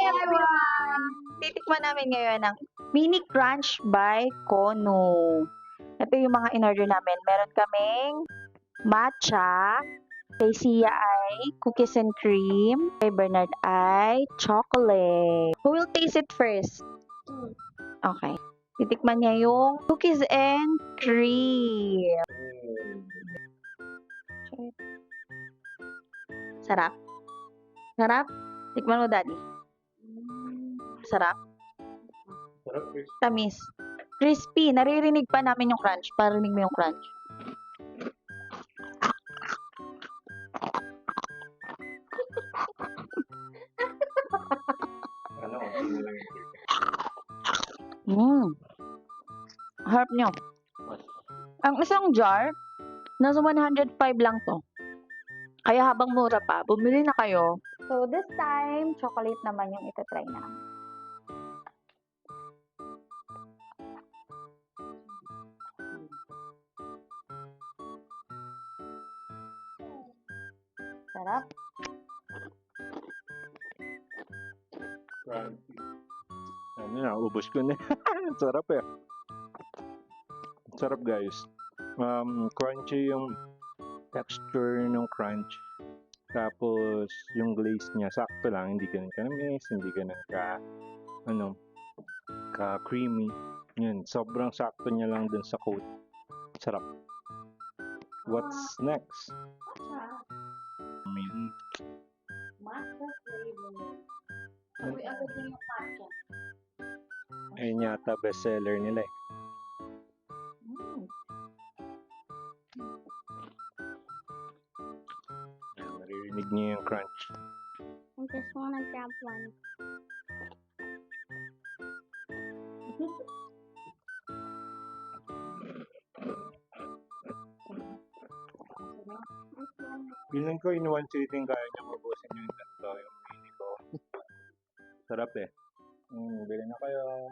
everyone! Titikman namin ngayon ang Mini Crunch by Kono. Ito yung mga in-order namin. Meron kaming matcha, kay Sia ay cookies and cream, kay Bernard ay chocolate. Who will taste it first? Okay. Titikman niya yung cookies and cream. Sarap? Sarap? Tikman mo, Daddy. Sarap? Sarap, Chris. Tamis. Crispy. Naririnig pa namin yung crunch. Parinig mo yung crunch. Ano, hindi lang yung Harap nyo. Ang isang jar, nasa 105 lang to. Kaya habang mura pa, bumili na kayo. So, this time, chocolate naman yung itatry na. Sarap. crunchy. Ano na, ubos ko na. Sarap eh. Sarap guys. Crunchy yung texture ng crunch. Tapos yung glaze niya, sakto lang. Hindi ganun kanamis, hindi ganun ka creamy. Yun, sobrang sakto niya lang dun sa coat. Sarap. What's next? Matcha flavor. Uy, agad yung matcha. Ayun yata bestseller nila eh. Naririnig niyo yung crunch. I just wanna grab one. Feeling ko in one sitting kaya niya mabusin yung ganito, yung mini ko. Sarap eh. Bili na kayo.